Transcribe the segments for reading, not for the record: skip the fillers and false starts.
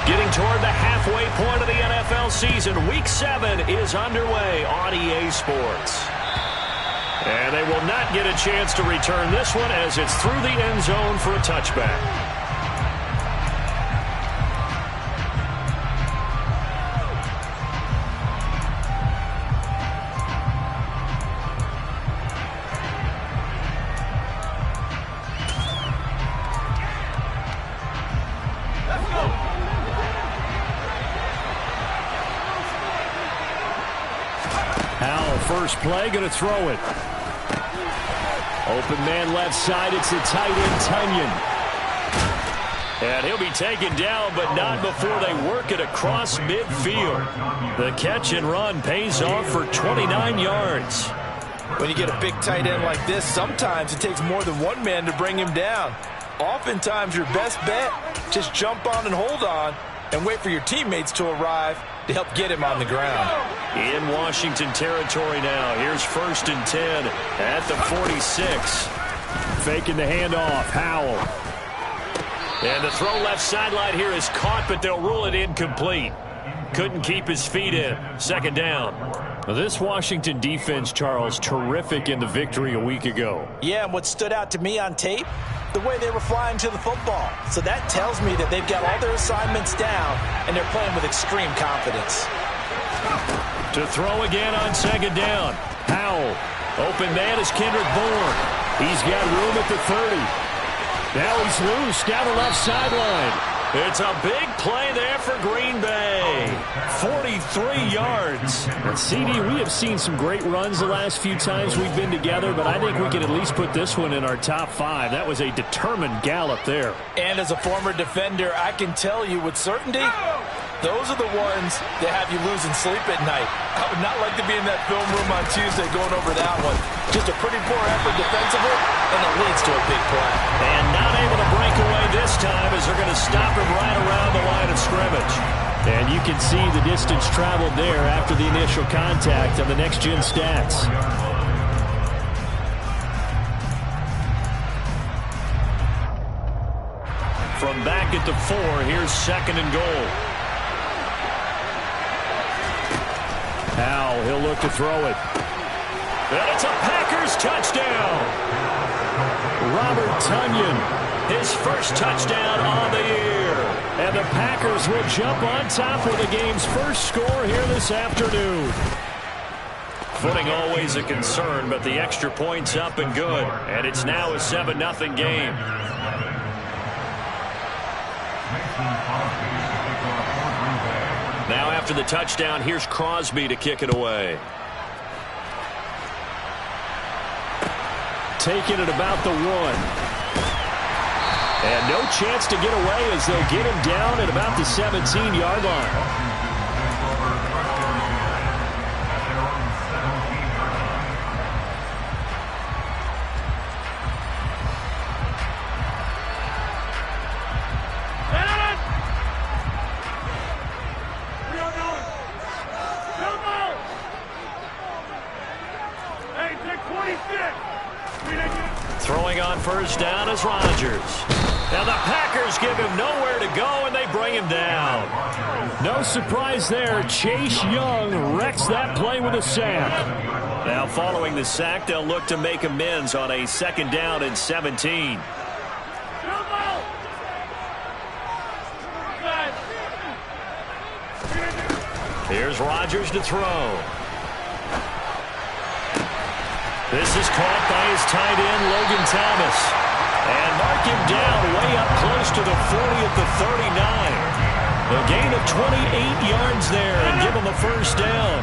Getting toward the halfway point of the NFL season. Week 7 is underway on EA Sports. And they will not get a chance to return this one as it's through the end zone for a touchback. First play, going to throw it. Open man left side, it's the tight end, Tonyan. And he'll be taken down, but not before they work it across midfield. The catch and run pays off for 29 yards. When you get a big tight end like this, sometimes it takes more than one man to bring him down. Oftentimes, your best bet, just jump on and hold on and wait for your teammates to arrive to help get him on the ground. In Washington territory now. Here's 1st and 10 at the 46. Faking the handoff. Howell. And the throw left sideline here is caught, but they'll rule it incomplete. Couldn't keep his feet in. 2nd down. Well, this Washington defense, Charles, terrific in the victory a week ago. Yeah, and what stood out to me on tape, the way they were flying to the football. So that tells me that they've got all their assignments down, and they're playing with extreme confidence. To throw again on 2nd down. Howell. Open man is Kendrick Bourne. He's got room at the 30. Now he's loose down the left sideline. It's a big play there for Green Bay. 43 yards. And CD, we have seen some great runs the last few times we've been together, but I think we can at least put this one in our top 5. That was a determined gallop there. And as a former defender, I can tell you with certainty, those are the ones that have you losing sleep at night. I would not like to be in that film room on Tuesday going over that one. Just a pretty poor effort defensively, and it leads to a big play. And not able to break away this time as they're going to stop him right around the line of scrimmage. And you can see the distance traveled there after the initial contact on the next-gen stats. From back at the 4, here's 2nd and goal. Howell, he'll look to throw it. And it's a Packers touchdown. Robert Tonyan, his first touchdown on the year. And the Packers will jump on top with the game's first score here this afternoon. Footing always a concern, but the extra point's up and good. And it's now a 7-0 game. Now after the touchdown, here's Crosby to kick it away. Taking it about the 1. And no chance to get away as they'll get him down at about the 17-yard line. Throwing on 1st down is Rodgers. Now the Packers give him nowhere to go, and they bring him down. No surprise there. Chase Young wrecks that play with a sack. Now following the sack, they'll look to make amends on a 2nd down and 17. Here's Rodgers to throw. This is caught by his tight end, Logan Thomas. And mark him down way up close to the 40 at the 39. A gain of 28 yards there and give him a 1st down.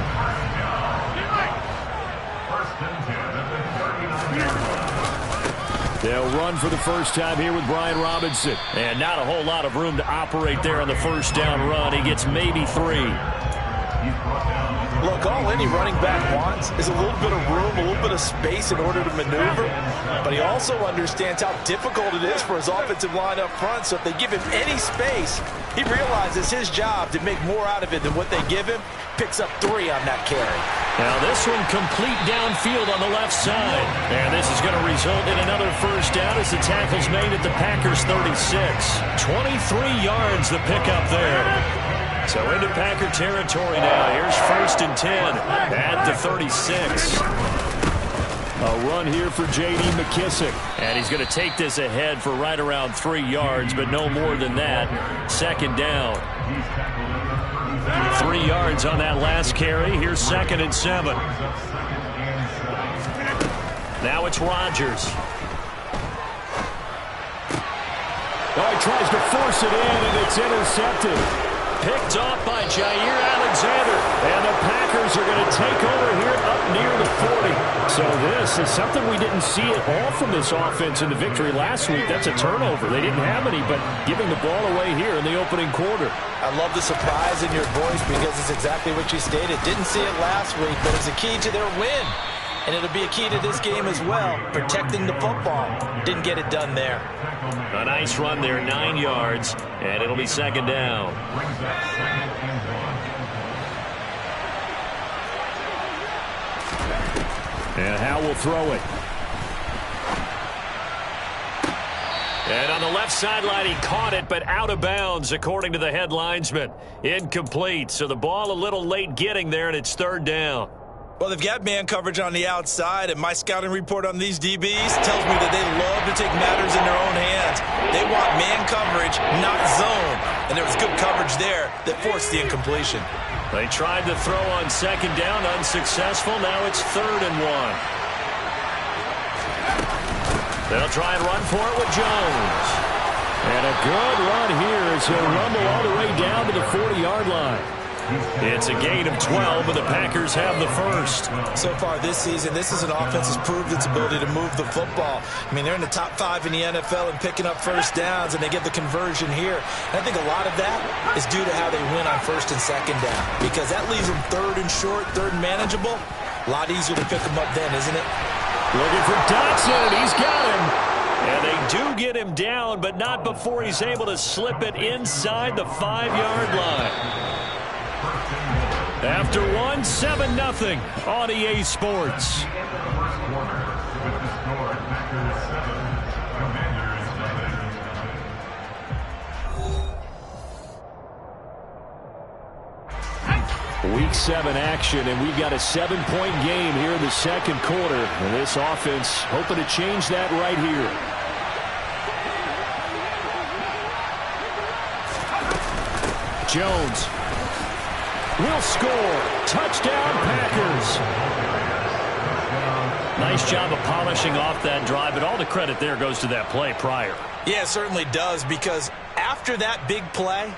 They'll run for the first time here with Brian Robinson. And not a whole lot of room to operate there on the 1st down run. He gets maybe 3. Look, all any running back wants is a little bit of room, a little bit of space in order to maneuver, but he also understands how difficult it is for his offensive line up front, so if they give him any space, he realizes his job to make more out of it than what they give him, picks up 3 on that carry. Now this one complete downfield on the left side. And this is going to result in another first down as the tackle's made at the Packers 36. 23 yards the pickup there. So into Packer territory now. Here's 1st and 10 at the 36. A run here for J.D. McKissic. And he's going to take this ahead for right around 3 yards, but no more than that. 2nd down. 3 yards on that last carry. Here's 2nd and 7. Now it's Rodgers. Oh, he tries to force it in, and it's intercepted. Picked off by Jair Alexander. And the Packers are going to take over here up near the 40. So this is something we didn't see at all from this offense in the victory last week. That's a turnover. They didn't have any, but giving the ball away here in the opening quarter. I love the surprise in your voice because it's exactly what you stated. Didn't see it last week, but it's a key to their win. And it'll be a key to this game as well, protecting the football. Didn't get it done there. A nice run there, 9 yards, and it'll be 2nd down. And Howe will throw it. And on the left sideline, he caught it, but out of bounds, according to the head linesman. Incomplete, so the ball a little late getting there, and it's 3rd down. Well, they've got man coverage on the outside, and my scouting report on these DBs tells me that they love to take matters in their own hands. They want man coverage, not zone. And there was good coverage there that forced the incompletion. They tried to throw on 2nd down, unsuccessful. Now it's 3rd and 1. They'll try and run for it with Jones. And a good run here as he'll rumble all the way down to the 40-yard line. It's a gain of 12, but the Packers have the first. So far this season, this is an offense that's proved its ability to move the football. I mean, they're in the top 5 in the NFL and picking up first downs, and they get the conversion here. And I think a lot of that is due to how they win on 1st and 2nd down, because that leaves them 3rd and short, 3rd and manageable. A lot easier to pick them up then, isn't it? Looking for Dotson. He's got him. And they do get him down, but not before he's able to slip it inside the 5-yard line. After 7-0 on EA Sports. Week 7 action, and we've got a 7-point game here in the 2nd quarter. And this offense hoping to change that right here. Jones will score. Touchdown, Packers. Nice job of polishing off that drive, but all the credit there goes to that play prior. Yeah, it certainly does, because after that big play,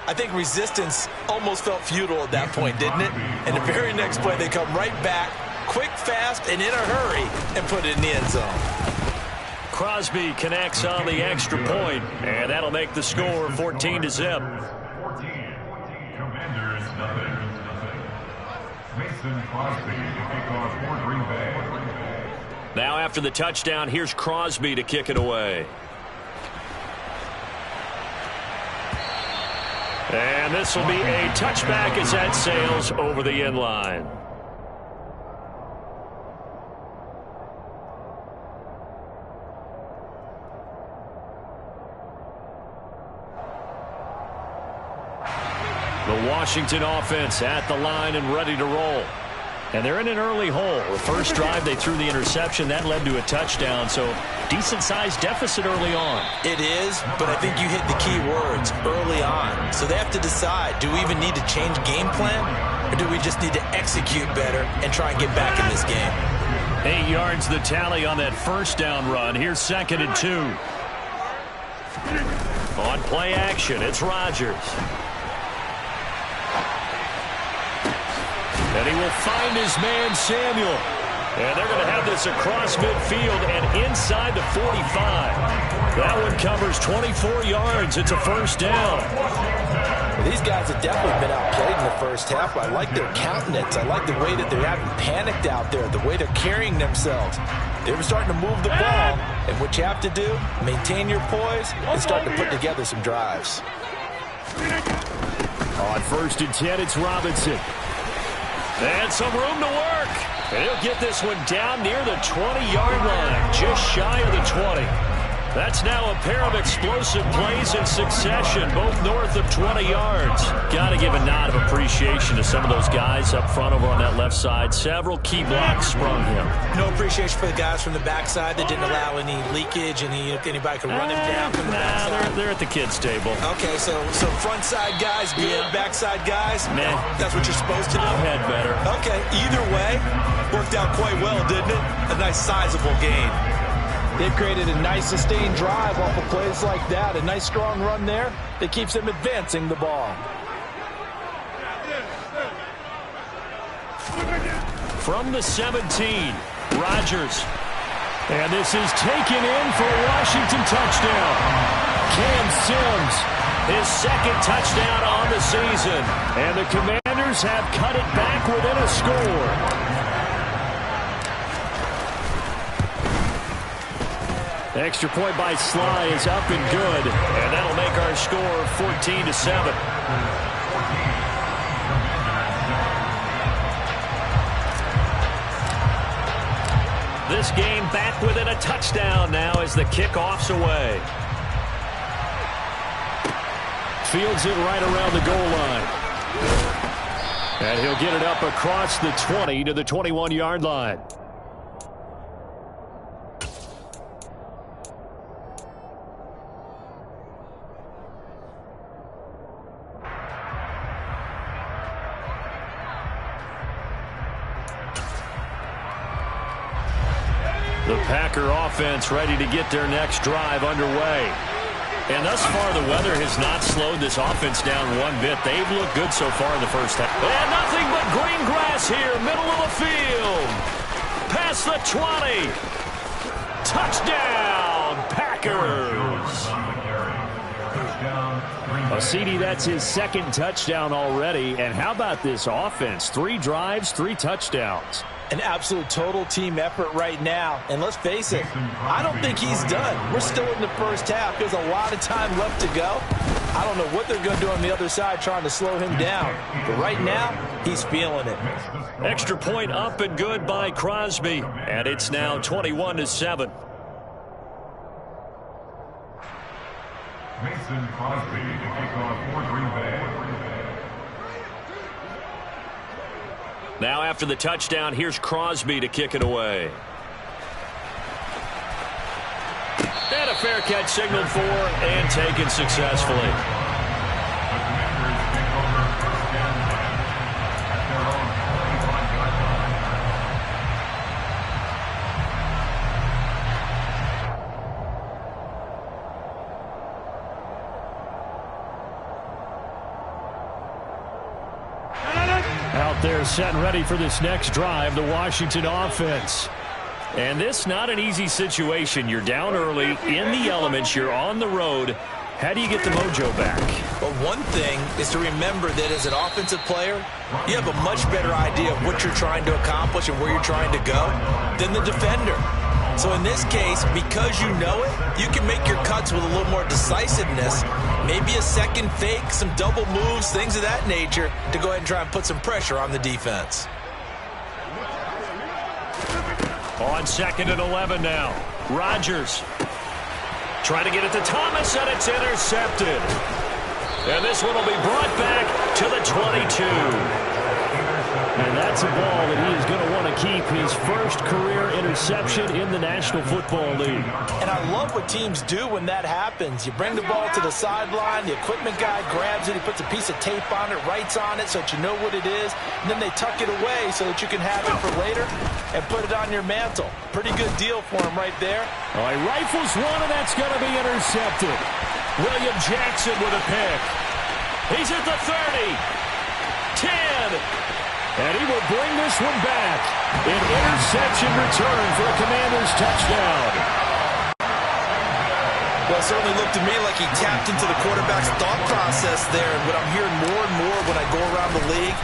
I think resistance almost felt futile at that point, didn't it? And the very next play, they come right back, quick, fast, and in a hurry, and put it in the end zone. Crosby connects on the extra point, and that'll make the score 14-0. Now after the touchdown, here's Crosby to kick it away. And this will be a touchback as that sails over the end line. The Washington offense at the line and ready to roll. And they're in an early hole. The first drive, they threw the interception. That led to a touchdown, so decent-sized deficit early on. It is, but I think you hit the key words, early on. So they have to decide, do we even need to change game plan, or do we just need to execute better and try and get back in this game? 8 yards the tally on that first down run. Here's 2nd and 2. On play action, it's Rodgers. And he will find his man, Samuel. And they're going to have this across midfield and inside the 45. That one covers 24 yards. It's a first down. Well, these guys have definitely been outplayed in the first half, but I like their countenance. I like the way that they haven't panicked out there, the way they're carrying themselves. They're starting to move the ball, and what you have to do, maintain your poise and start to put together some drives. On 1st and 10, it's Robinson. And some room to work. And he'll get this one down near the 20-yard line, just shy of the 20. That's now a pair of explosive plays in succession, both north of 20 yards. Got to give a nod of appreciation to some of those guys up front over on that left side. Several key blocks sprung him. No appreciation for the guys from the backside that didn't allow any leakage, and anybody could run him down from the backside. They're at the kids' table. Okay, so front side guys good, backside guys, man, that's what you're supposed to do? I've had better. Okay, either way, worked out quite well, didn't it? A nice sizable gain. They've created a nice sustained drive off of plays like that. A nice strong run there that keeps them advancing the ball. From the 17, Rodgers. And this is taken in for a Washington touchdown. Cam Sims, his second touchdown on the season. And the Commanders have cut it back within a score. Extra point by Sly is up and good, and that'll make our score 14-7. This game back within a touchdown now as the kickoff's away. Fields it right around the goal line. And he'll get it up across the 20 to the 21-yard line. The Packer offense ready to get their next drive underway. And thus far, the weather has not slowed this offense down one bit. They've looked good so far in the first half. And nothing but green grass here, middle of the field. Past the 20. Touchdown, Packers. CD, that's his second touchdown already. And how about this offense? 3 drives, 3 touchdowns. An absolute total team effort right now. And let's face it, I don't think he's done. We're still in the first half. There's a lot of time left to go. I don't know what they're going to do on the other side trying to slow him down. But right now, he's feeling it. Extra point up and good by Crosby. And it's now 21-7. Mason Crosby to kick off for Green Bay. Now after the touchdown, here's Crosby to kick it away. And a fair catch signaled for and taken successfully. Out there set and ready for this next drive, the Washington offense. And this not an easy situation. You're down early, in the elements, you're on the road. How do you get the mojo back? Well, one thing is to remember that as an offensive player, you have a much better idea of what you're trying to accomplish and where you're trying to go than the defender. So in this case, because you know it, you can make your cuts with a little more decisiveness, maybe a second fake, some double moves, things of that nature, to go ahead and try and put some pressure on the defense. On 2nd and 11 now, Rodgers trying to get it to Thomas, and it's intercepted. And this one will be brought back to the 22. And that's a ball that he is going to want to keep, his first career interception in the National Football League. And I love what teams do when that happens. You bring the ball to the sideline, the equipment guy grabs it, he puts a piece of tape on it, writes on it so that you know what it is, and then they tuck it away so that you can have it for later and put it on your mantle. Pretty good deal for him right there. All right, rifles one, and that's going to be intercepted. William Jackson with a pick. He's at the 30, 10, and he will bring this one back. An interception return for a Commanders touchdown. Well, it certainly looked to me like he tapped into the quarterback's thought process there. And what I'm hearing more and more when I go around the league,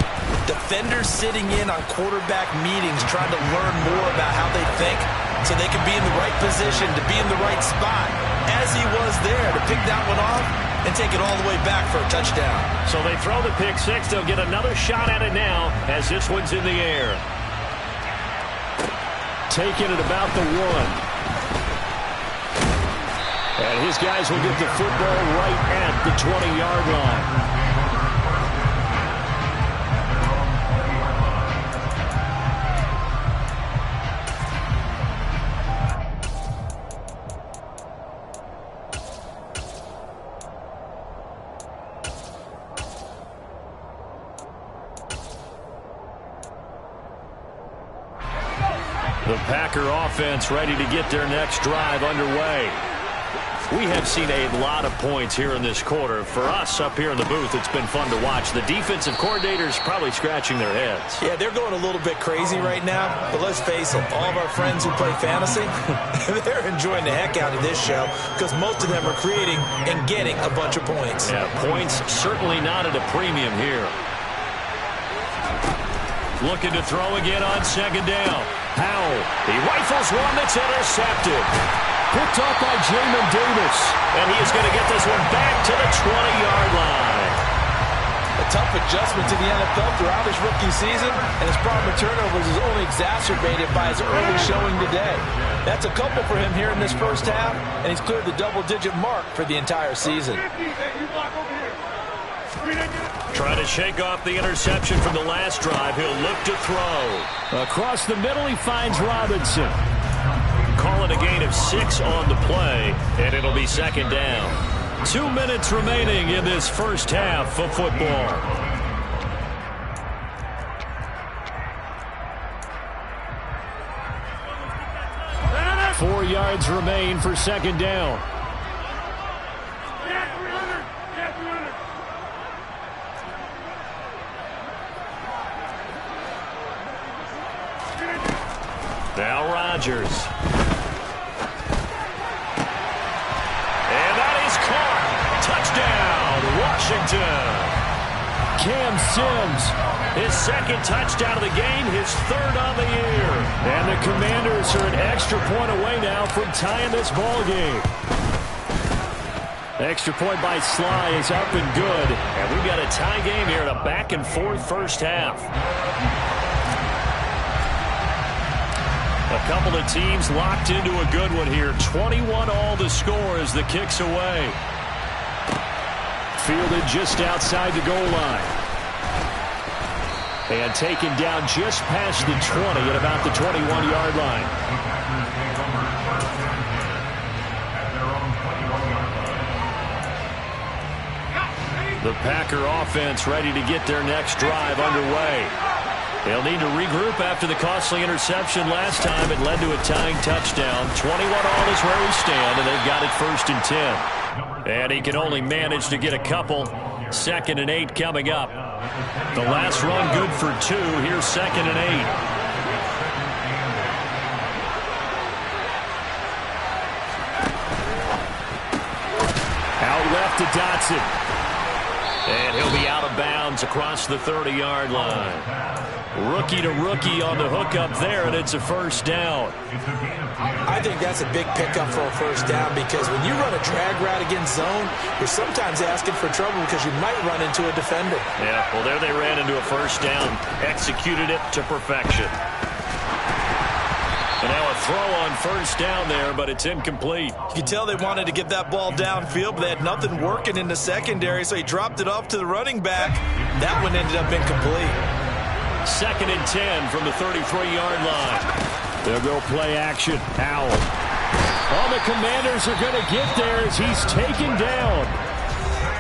defenders sitting in on quarterback meetings trying to learn more about how they think so they can be in the right position, to be in the right spot, as he was there, to pick that one off and take it all the way back for a touchdown. So they throw the pick six. They'll get another shot at it now as this one's in the air. Taking it about the 1. And his guys will get the football right at the 20-yard line. The Packer offense ready to get their next drive underway. We have seen a lot of points here in this quarter. For us up here in the booth, it's been fun to watch. The defensive coordinators probably scratching their heads. Yeah, they're going a little bit crazy right now. But let's face it, all of our friends who play fantasy, they're enjoying the heck out of this show because most of them are creating and getting a bunch of points. Yeah, points certainly not at a premium here. Looking to throw again on second down. Howell, he rifles one that's intercepted. Picked off by Jamin Davis. And he is going to get this one back to the 20-yard line. A tough adjustment to the NFL throughout his rookie season, and his problem with turnovers is only exacerbated by his early showing today. That's a couple for him here in this first half, and he's cleared the double-digit mark for the entire season. Trying to shake off the interception from the last drive. He'll look to throw. Across the middle, he finds Robinson. Calling a gain of 6 on the play, and it'll be second down. 2 minutes remaining in this first half of football. Four yards remain for second down. Now Rodgers. And that is caught. Touchdown, Washington. Cam Sims, his second touchdown of the game, his third on the year. And the Commanders are an extra point away now from tying this ball game. Extra point by Sly is up and good. And we've got a tie game here in a back-and-forth first half. A couple of teams locked into a good one here. 21 all the score as the kick's away. Fielded just outside the goal line. And taken down just past the 20 at about the 21-yard line. The Packer offense ready to get their next drive underway. They'll need to regroup after the costly interception last time. It led to a tying touchdown. 21 all is where we stand, and they've got it 1st and 10. And he can only manage to get a couple. 2nd and 8 coming up. The last run good for 2. Here's 2nd and 8. Out left to Dotson. And he'll be out of bounds across the 30-yard line. Rookie to rookie on the hookup there, and it's a first down. I think that's a big pickup for a first down because when you run a drag route against zone, you're sometimes asking for trouble because you might run into a defender. Yeah, well, there they ran into a first down. Executed it to perfection. And now a throw on first down there, but it's incomplete. You can tell they wanted to get that ball downfield, but they had nothing working in the secondary, so he dropped it off to the running back. That one ended up incomplete. 2nd and 10 from the 33-yard line. They'll go play action. Howell. All the Commanders are going to get there as he's taken down.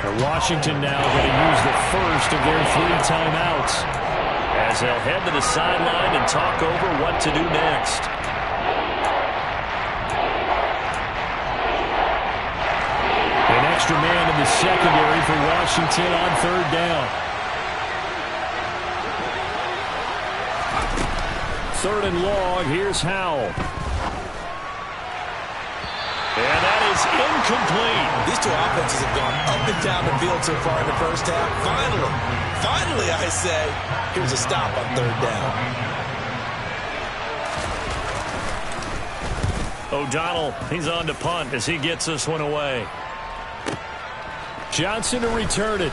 And Washington now going to use the first of their 3 timeouts as they'll head to the sideline and talk over what to do next. An extra man in the secondary for Washington on 3rd down. 3rd and long. Here's Howell. And that is incomplete. These two offenses have gone up and down the field so far in the first half. Finally, I say, here's a stop on third down. O'Donnell, he's on to punt as he gets this one away. Johnson to return it.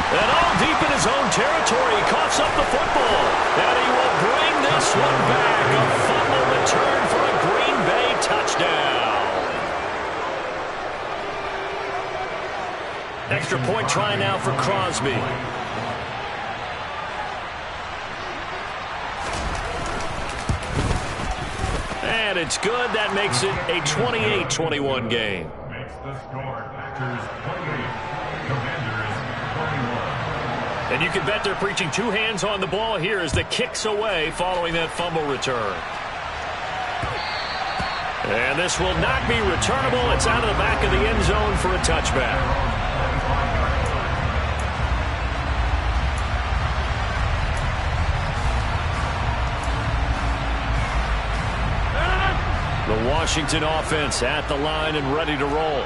And all deep in his own territory, he coughs up the football. And he will bring this one back. A fumble return for a Green Bay touchdown. Extra point try now for Crosby. And it's good. That makes it a 28-21 game. Makes the score. Packers 28. Commanders 21. And you can bet they're preaching two hands on the ball here as the kick's away following that fumble return. And this will not be returnable. It's out of the back of the end zone for a touchback. The Washington offense at the line and ready to roll.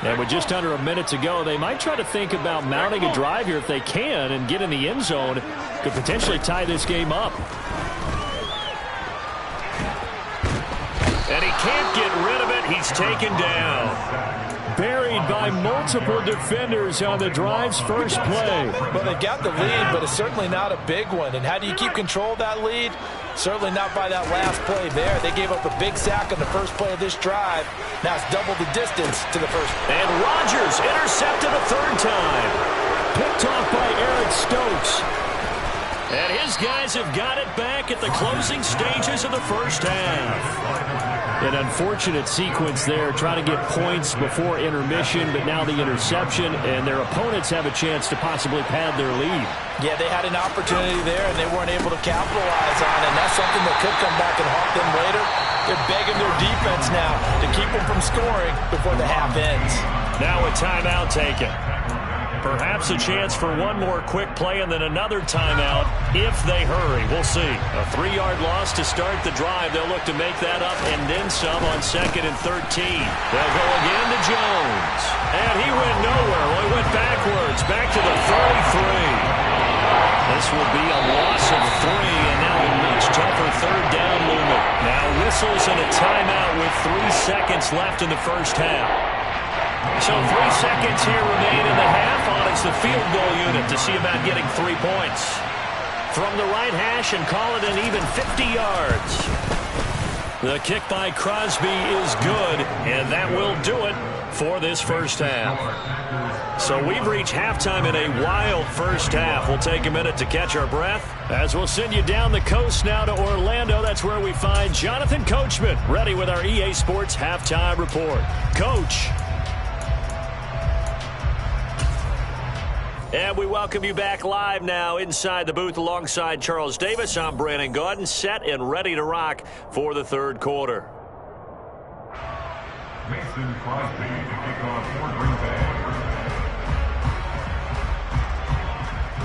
And with just under a minute to go, they might try to think about mounting a drive here if they can and get in the end zone. Could potentially tie this game up. And he can't get rid of it. He's taken down. Buried by multiple defenders on the drive's first play. Well, they got the lead, but it's certainly not a big one. And how do you keep control of that lead? Certainly not by that last play there. They gave up a big sack on the first play of this drive. Now it's double the distance to the first. And Rodgers intercepted a third time. Picked off by Eric Stokes. And his guys have got it back at the closing stages of the first half. An unfortunate sequence there, trying to get points before intermission, but now the interception, and their opponents have a chance to possibly pad their lead. Yeah, they had an opportunity there, and they weren't able to capitalize on it, and that's something that could come back and haunt them later. They're begging their defense now to keep them from scoring before the half ends. Now a timeout taken. Perhaps a chance for one more quick play and then another timeout if they hurry. We'll see. A 3-yard loss to start the drive. They'll look to make that up and then some on 2nd and 13. They'll go again to Jones. And he went nowhere. Well, he went backwards, back to the 33. This will be a loss of 3, and now a much tougher third down movement. Now whistles and a timeout with 3 seconds left in the first half. So 3 seconds here remain in the half on it's the field goal unit to see about getting 3 points. From the right hash and call it an even 50 yards. The kick by Crosby is good, and that will do it for this first half. So we've reached halftime in a wild first half. We'll take a minute to catch our breath as we'll send you down the coast now to Orlando. That's where we find Jonathan Coachman ready with our EA Sports Halftime Report. Coach. And we welcome you back live now inside the booth alongside Charles Davis. I'm Brandon Gaudin, set and ready to rock for the third quarter. Mason Crosby to kick off for Green Bay.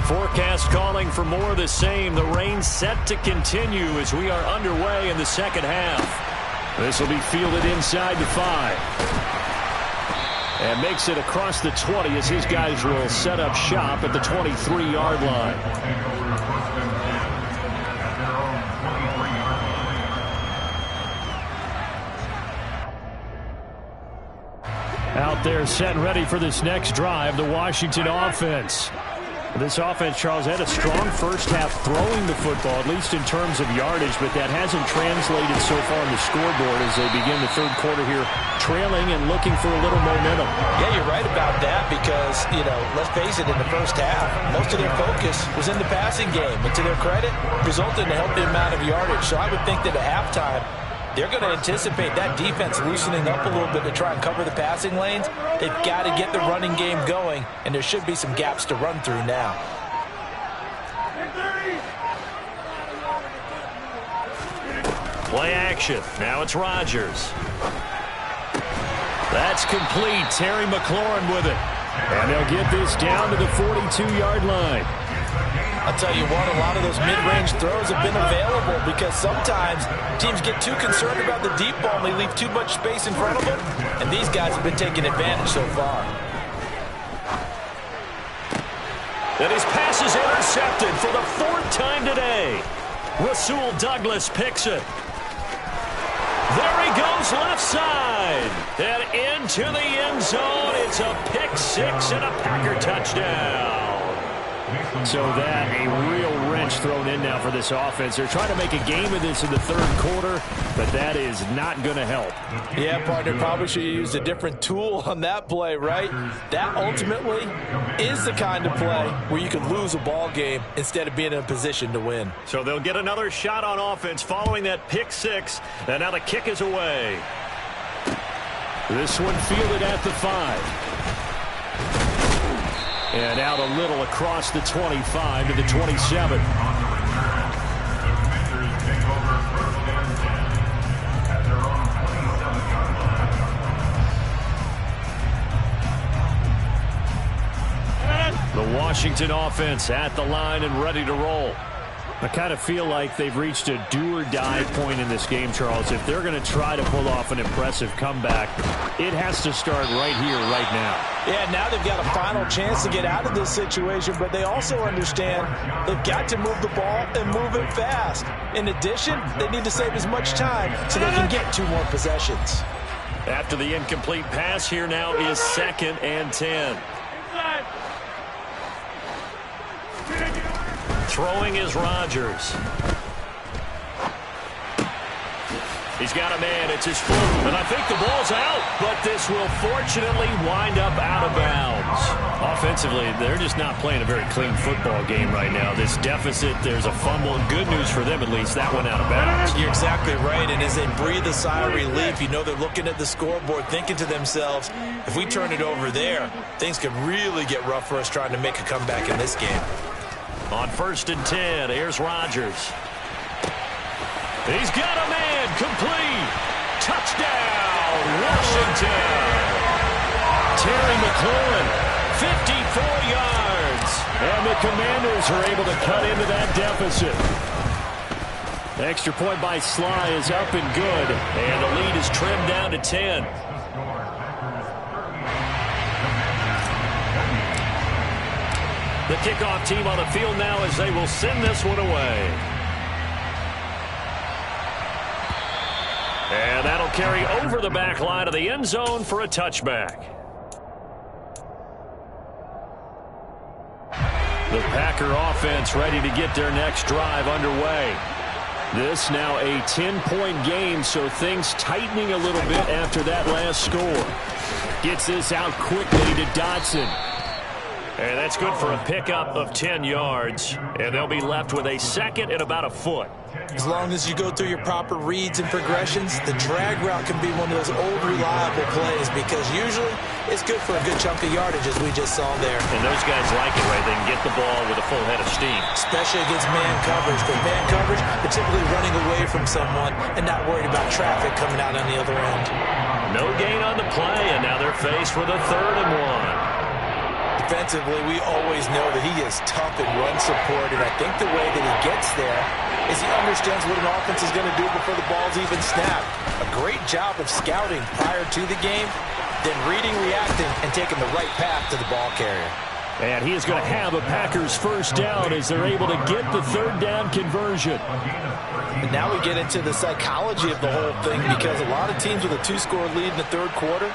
Forecast calling for more of the same. The rain set to continue as we are underway in the second half. This will be fielded inside the 5. And makes it across the 20 as his guys will set up shop at the 23-yard line. Out there set and ready for this next drive, the Washington offense. This offense, Charles, had a strong first half throwing the football, at least in terms of yardage, but that hasn't translated so far on the scoreboard as they begin the third quarter here, trailing and looking for a little momentum. Yeah, you're right about that because, let's face it, in the first half, most of their focus was in the passing game. And to their credit, resulted in a healthy amount of yardage. So I would think that at halftime, they're going to anticipate that defense loosening up a little bit to try and cover the passing lanes. They've got to get the running game going, and there should be some gaps to run through now. Play action. Now it's Rodgers. That's complete. Terry McLaurin with it. And they'll get this down to the 42-yard line. I'll tell you what, a lot of those mid-range throws have been available because sometimes teams get too concerned about the deep ball and they leave too much space in front of them, and these guys have been taking advantage so far. And his pass is intercepted for the 4th time today. Rasul Douglas picks it. There he goes left side. And into the end zone. It's a pick 6 and a Packer touchdown. So that a real wrench thrown in now for this offense. They're trying to make a game of this in the 3rd quarter, but that is not going to help. Yeah, partner, probably should have used a different tool on that play, right? That ultimately is the kind of play where you can lose a ball game instead of being in a position to win. So they'll get another shot on offense following that pick 6, and now the kick is away. This one fielded at the 5. And out a little across the 25 to the 27. The Washington offense at the line and ready to roll. I kind of feel like they've reached a do-or-die point in this game, Charles. If they're going to try to pull off an impressive comeback, it has to start right here, right now. Yeah, now they've got a final chance to get out of this situation, but they also understand they've got to move the ball and move it fast. In addition, they need to save as much time so they can get 2 more possessions. After the incomplete pass, here now is 2nd and 10. Throwing is Rodgers. He's got a man. It's his foot. And I think the ball's out. But this will fortunately wind up out of bounds. Offensively, they're just not playing a very clean football game right now. This deficit, there's a fumble. Good news for them, at least. That went out of bounds. You're exactly right. And as they breathe a sigh of relief, you know they're looking at the scoreboard, thinking to themselves, if we turn it over there, things could really get rough for us trying to make a comeback in this game. On 1st and 10, here's Rodgers. He's got a man, complete. Touchdown, Washington. Terry McLaurin, 54 yards. And the Commanders are able to cut into that deficit. The extra point by Sly is up and good. And the lead is trimmed down to 10. The kickoff team on the field now as they will send this one away. And that'll carry over the back line of the end zone for a touchback. The Packer offense ready to get their next drive underway. This now a 10-point game, so things tightening a little bit after that last score. Gets this out quickly to Dotson. And that's good for a pickup of 10 yards. And they'll be left with a 2nd and about a foot. As long as you go through your proper reads and progressions, the drag route can be one of those old reliable plays because usually it's good for a good chunk of yardage as we just saw there. And those guys like it, right? They can get the ball with a full head of steam. Especially against man coverage. With man coverage, they're typically running away from someone and not worried about traffic coming out on the other end. No gain on the play, and now they're faced with a 3rd and 1. Defensively, we always know that he is tough in run support, and I think the way that he gets there is he understands what an offense is going to do before the ball's even snapped. A great job of scouting prior to the game, then reading, reacting, and taking the right path to the ball carrier. And he is going to have a Packers 1st down as they're able to get the 3rd down conversion. And now we get into the psychology of the whole thing because a lot of teams with a 2-score lead in the 3rd quarter,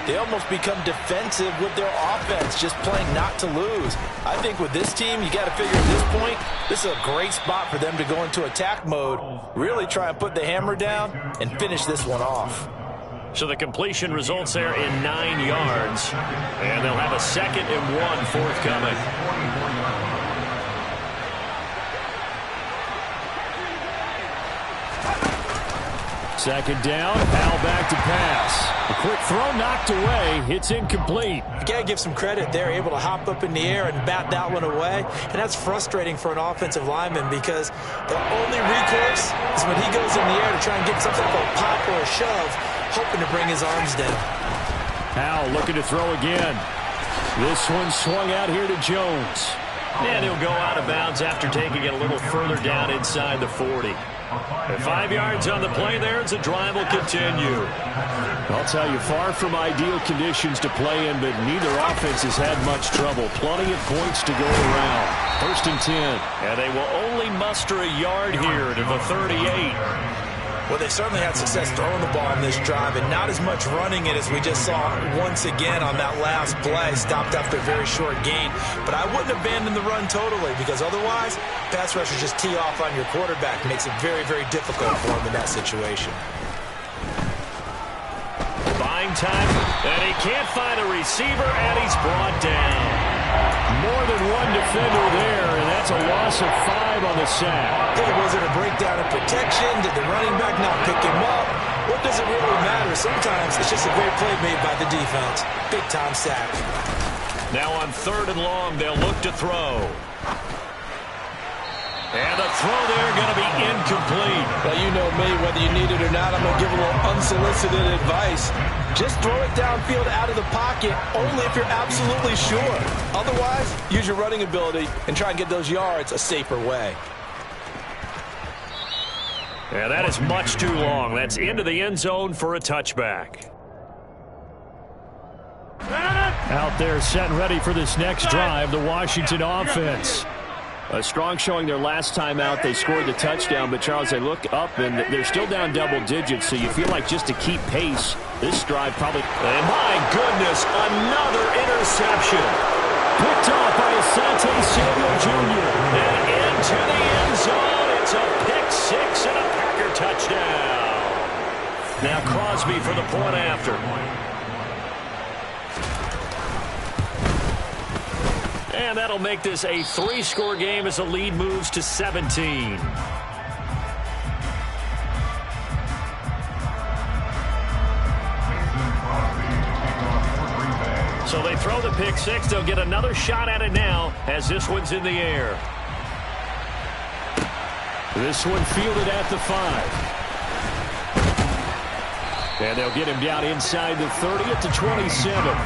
they almost become defensive with their offense, just playing not to lose. I think with this team, you got to figure at this point, this is a great spot for them to go into attack mode, really try and put the hammer down and finish this one off. So the completion results there in 9 yards, and they'll have a 2nd and 1 forthcoming. Second down, Powell back to pass. A quick throw knocked away. It's incomplete. You got to give some credit. They're able to hop up in the air and bat that one away. And that's frustrating for an offensive lineman because the only recourse is when he goes in the air to try and get some type of pop or a shove, hoping to bring his arms down. Powell looking to throw again. This one swung out here to Jones. And he'll go out of bounds after taking it a little further down inside the 40. And 5 yards on the play there as the drive will continue. I'll tell you, far from ideal conditions to play in, but neither offense has had much trouble. Plenty of points to go around. 1st and 10. And they will only muster a yard here to the 38. Well, they certainly had success throwing the ball in this drive and not as much running it as we just saw once again on that last play. Stopped after a very short gain. But I wouldn't abandon the run totally because otherwise, pass rushers just tee off on your quarterback. Makes it very, very difficult for him in that situation. Buying time, and he can't find a receiver, and he's brought down. More than one defender there, and that's a loss of 5 on the sack. Hey, was it a breakdown in protection? Did the running back not pick him up? What does it really matter? Sometimes it's just a great play made by the defense. Big-time sack. Now on 3rd and long, they'll look to throw. And the throw there going to be incomplete. Well, you know me, whether you need it or not, I'm going to give a little unsolicited advice. Just throw it downfield out of the pocket, only if you're absolutely sure. Otherwise, use your running ability and try and get those yards a safer way. Yeah, that is much too long. That's into the end zone for a touchback. Out there set and ready for this next drive, the Washington offense. A strong showing their last time out. They scored the touchdown, but, Charles, they look up, and they're still down double digits, so you feel like just to keep pace, this drive probably... And my goodness, another interception. Picked off by Asante Samuel Jr. And into the end zone. It's a pick six and a Packer touchdown. Now Crosby for the point after. And that'll make this a 3-score game as the lead moves to 17. So they throw the pick six. They'll get another shot at it now as this one's in the air. This one fielded at the 5. And they'll get him down inside the 30 at the 27.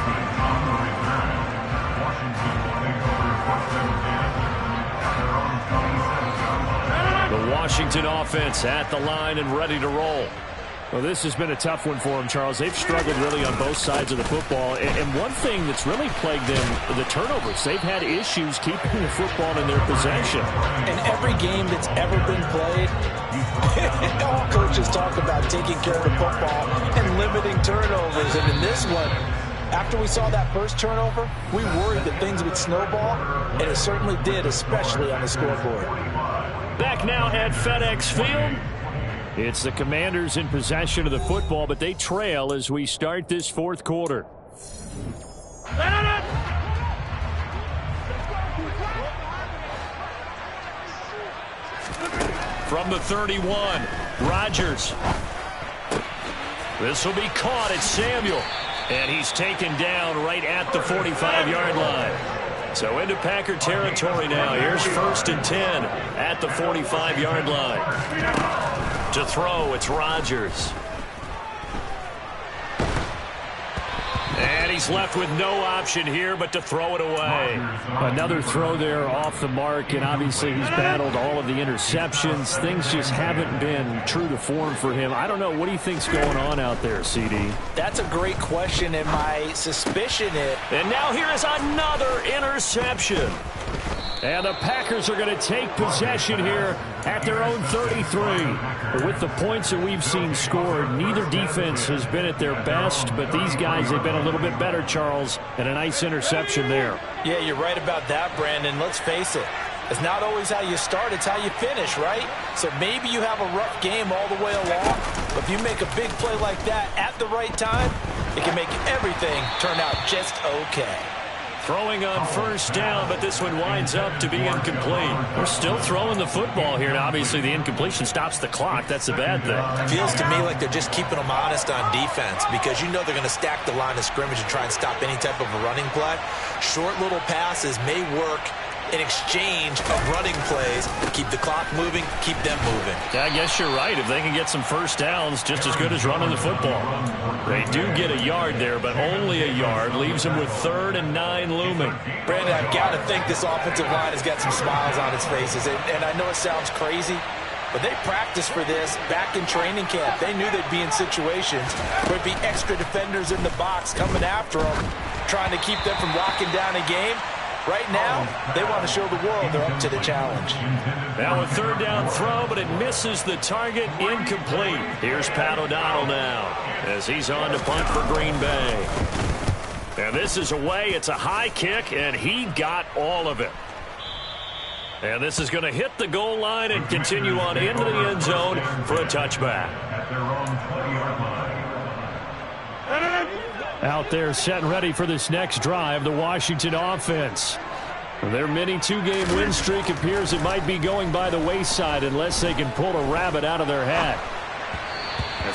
The Washington offense at the line and ready to roll. Well, this has been a tough one for them, Charles. They've struggled really on both sides of the football. And one thing that's really plagued them, the turnovers. They've had issues keeping the football in their possession. In every game that's ever been played, all coaches talk about taking care of the football and limiting turnovers. And in this one, after we saw that first turnover, we worried that things would snowball, and it certainly did, especially on the scoreboard. Back now at FedEx Field. It's the Commanders in possession of the football, but they trail as we start this fourth quarter. From the 31, Rodgers. This will be caught at Samuel. And he's taken down right at the 45-yard line. So into Packer territory now. Here's 1st and 10 at the 45-yard line. To throw, it's Rodgers. And he's left with no option here but to throw it away. Another throw there off the mark, and obviously he's battled all of the interceptions. Things just haven't been true to form for him. I don't know. What do you think's going on out there, CD? That's a great question, and my suspicion is... And now here is another interception. And the Packers are going to take possession here at their own 33. With the points that we've seen scored, neither defense has been at their best, but these guys have been a little bit better, Charles, and a nice interception there. Yeah, you're right about that, Brandon. Let's face it. It's not always how you start, it's how you finish, right? So maybe you have a rough game all the way along, but if you make a big play like that at the right time, it can make everything turn out just okay. Throwing on first down, but this one winds up to be incomplete. We're still throwing the football here, and obviously the incompletion stops the clock. That's the bad thing. Feels to me like they're just keeping them honest on defense because you know they're going to stack the line of scrimmage and try and stop any type of a running play. Short little passes may work in exchange of running plays. Keep the clock moving, keep them moving. Yeah, I guess you're right. If they can get some first downs, just as good as running the football. They do get a yard there, but only a yard. Leaves them with 3rd and 9 looming. Brandon, I've got to think this offensive line has got some smiles on its faces. And I know it sounds crazy, but they practiced for this back in training camp. They knew they'd be in situations where there'd be extra defenders in the box coming after them, trying to keep them from locking down a game. Right now, they want to show the world they're up to the challenge. Now a 3rd down throw, but it misses the target. Incomplete. Here's Pat O'Donnell now as he's on to punt for Green Bay. And this is away. It's a high kick, and he got all of it. And this is going to hit the goal line and continue on into the end zone for a touchback. At their own 20-yard line. Out there set and ready for this next drive, the Washington offense. Their mini 2-game win streak appears it might be going by the wayside unless they can pull a rabbit out of their hat.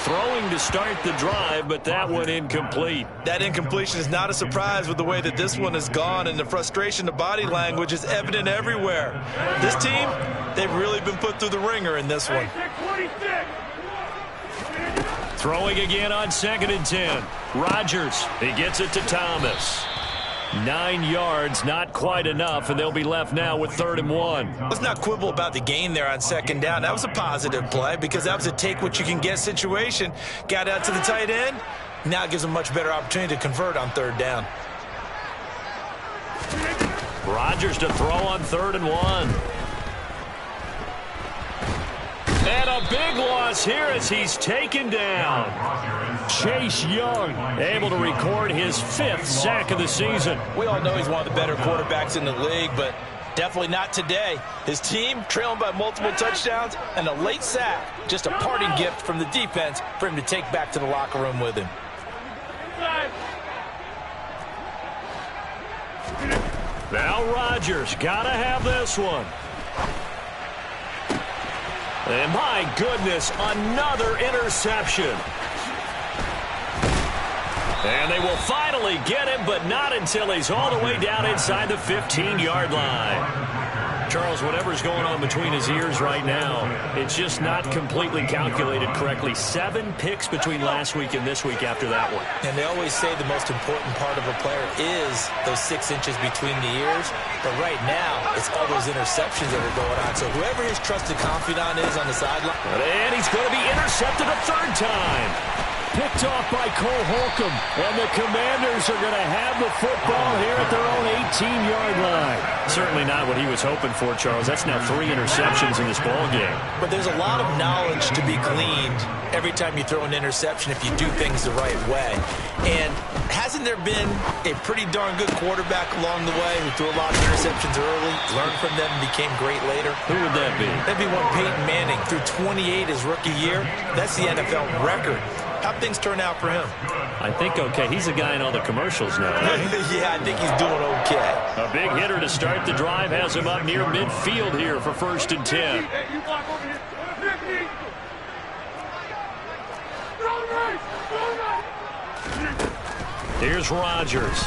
Throwing to start the drive, but that one incomplete. That incompletion is not a surprise with the way that this one has gone, and the frustration, the body language is evident everywhere. This team, they've really been put through the ringer in this one. Throwing again on 2nd and 10. Rodgers, he gets it to Thomas. 9 yards, not quite enough, and they'll be left now with 3rd and 1. Let's not quibble about the gain there on 2nd down. That was a positive play because that was a take-what-you-can-get situation. Got out to the tight end. Now it gives them a much better opportunity to convert on 3rd down. Rodgers to throw on 3rd and 1. And a big loss here as he's taken down. Chase Young able to record his 5th sack of the season. We all know he's one of the better quarterbacks in the league, but definitely not today. His team trailing by multiple touchdowns and a late sack. Just a parting gift from the defense for him to take back to the locker room with him. Now Rodgers got to have this one. And my goodness, another interception. And they will finally get him, but not until he's all the way down inside the 15-yard line. Charles, whatever's going on between his ears right now, it's just not completely calculated correctly. 7 picks between last week and this week after that one. And they always say the most important part of a player is those 6 inches between the ears. But right now, it's all those interceptions that are going on. So whoever his trusted confidant is on the sideline. And he's going to be intercepted a 3rd time. Picked off by Cole Holcomb, and the Commanders are going to have the football here at their own 18-yard line. Certainly not what he was hoping for, Charles. That's now 3 interceptions in this ball game. But there's a lot of knowledge to be gleaned every time you throw an interception if you do things the right way. And hasn't there been a pretty darn good quarterback along the way who threw a lot of interceptions early, learned from them, and became great later? Who would that be? That'd be one Peyton Manning. Threw 28 his rookie year. That's the NFL record. How'd things turn out for him? I think okay. He's a guy in all the commercials now, right? Yeah, I think he's doing okay. A big hitter to start the drive has him up near midfield here for 1st and 10. Here's Rodgers.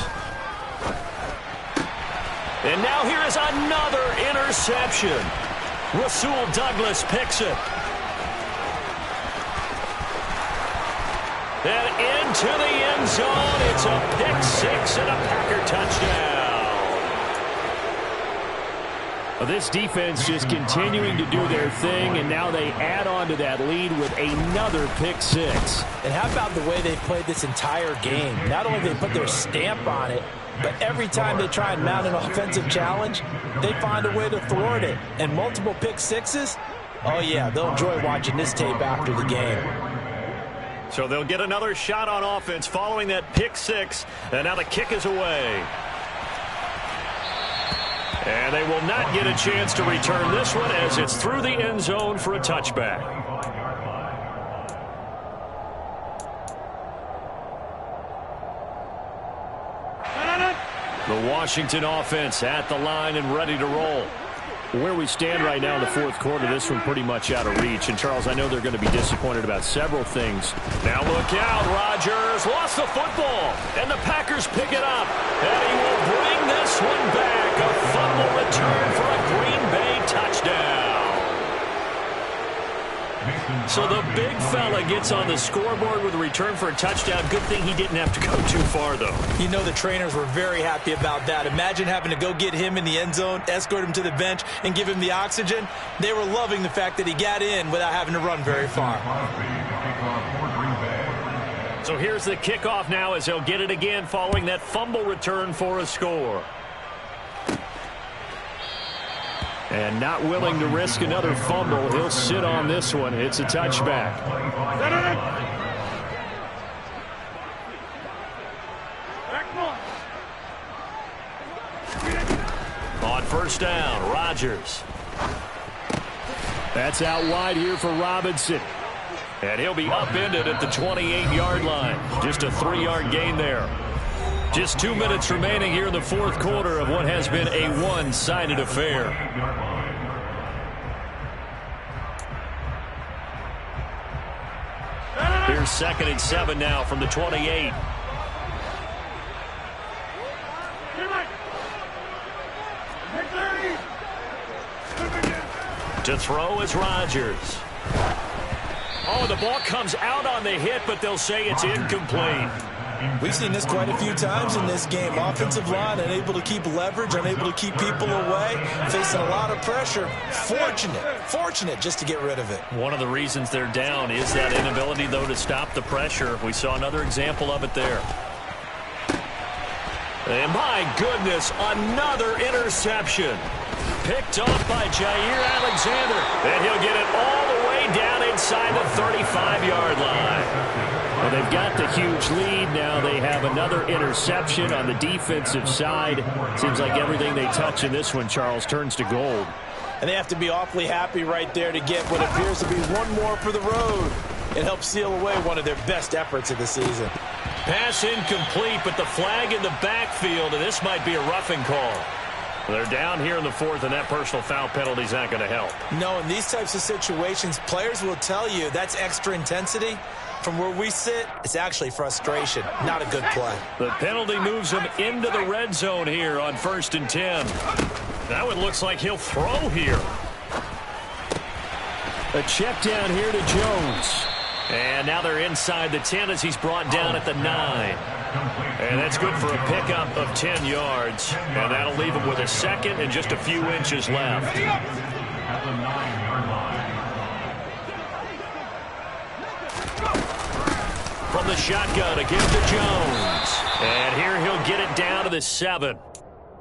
And now here is another interception. Rasul Douglas picks it. And into the end zone, it's a pick-6 and a Packer touchdown. This defense just continuing to do their thing, and now they add on to that lead with another pick-6. And how about the way they played this entire game? Not only did they put their stamp on it, but every time they try and mount an offensive challenge, they find a way to thwart it. And multiple pick-6s, oh yeah, they'll enjoy watching this tape after the game. So they'll get another shot on offense following that pick-6, and now the kick is away. And they will not get a chance to return this one as it's through the end zone for a touchback. The Washington offense at the line and ready to roll. Where we stand right now in the 4th quarter, this one pretty much out of reach. And, Charles, I know they're going to be disappointed about several things. Now look out. Rodgers lost the football, and the Packers pick it up. And he will bring win this one back. A fumble return for a Green Bay touchdown. So the big fella gets on the scoreboard with a return for a touchdown. Good thing he didn't have to go too far, though. You know the trainers were very happy about that. Imagine having to go get him in the end zone, escort him to the bench, and give him the oxygen. They were loving the fact that he got in without having to run very far. So here's the kickoff now as he'll get it again following that fumble return for a score. And not willing to risk another fumble, he'll sit on this one. It's a touchback. On first down, Rodgers. That's out wide here for Robinson. And he'll be upended at the 28-yard line. Just a 3-yard gain there. Just 2 minutes remaining here in the fourth quarter of what has been a one-sided affair. Here's 2nd and 7 now from the 28. To throw is Rodgers. Oh, the ball comes out on the hit, but they'll say it's incomplete. We've seen this quite a few times in this game. Offensive line unable to keep leverage, unable to keep people away, facing a lot of pressure. Fortunate just to get rid of it. One of the reasons they're down is that inability, though, to stop the pressure. We saw another example of it there. And my goodness, another interception. Picked off by Jair Alexander. And he'll get it all the way down inside the 35-yard line. Well, they've got the huge lead. Now they have another interception on the defensive side. Seems like everything they touch in this one, Charles, turns to gold. And they have to be awfully happy right there to get what appears to be one more for the road. It helps seal away one of their best efforts of the season. Pass incomplete, but the flag in the backfield, and this might be a roughing call. They're down here in the fourth, and that personal foul penalty is not going to help. No, in these types of situations, players will tell you that's extra intensity. From where we sit, it's actually frustration. Not a good play. The penalty moves him into the red zone here on 1st and 10. That one looks like he'll throw here. A check down here to Jones. And now they're inside the 10 as he's brought down at the 9. And that's good for a pickup of 10 yards. And that'll leave him with a second and just a few inches left. At the 9-yard line. From the shotgun, a give to Jones. And here he'll get it down to the 7.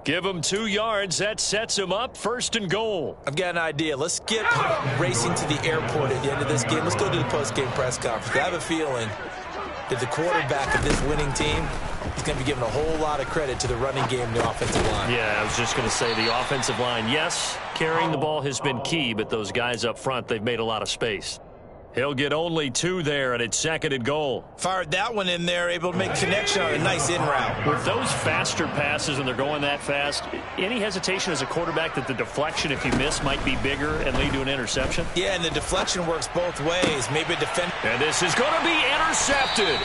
Give him 2 yards. That sets him up 1st and goal. I've got an idea. Let's get racing to the airport at the end of this game. Let's go to the post-game press conference. I have a feeling that the quarterback of this winning team is going to be given a whole lot of credit to the running game and the offensive line. Yeah, I was just going to say the offensive line, yes, carrying the ball has been key, but those guys up front, they've made a lot of space. He'll get only 2 there, and it's 2nd and goal. Fired that one in there, able to make connection on a nice in route. With those faster passes and they're going that fast, any hesitation as a quarterback that the deflection, if you miss, might be bigger and lead to an interception? Yeah, and the deflection works both ways. Maybe a defender. And this is going to be intercepted.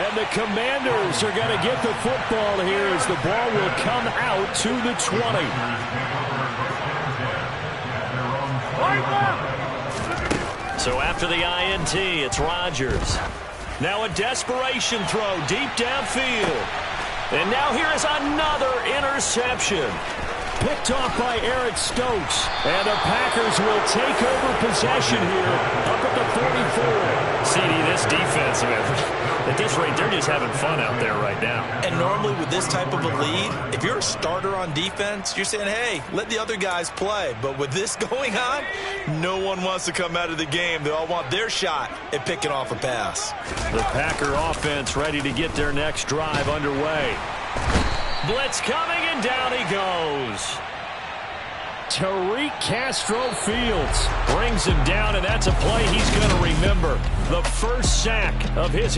And the Commanders are going to get the football here as the ball will come out to the 20. So after the INT, it's Rodgers. Now a desperation throw deep downfield. And now here is another interception. Picked off by Eric Stokes. And the Packers will take over possession here up at the 44. CD, this defense, at this rate, they're just having fun out there right now. And normally with this type of a lead, if you're a starter on defense, you're saying, hey, let the other guys play. But with this going on, no one wants to come out of the game. They all want their shot at picking off a pass. The Packer offense ready to get their next drive underway. Blitz coming, and down he goes. Tariq Castro-Fields brings him down, and that's a play he's going to remember. The first sack of his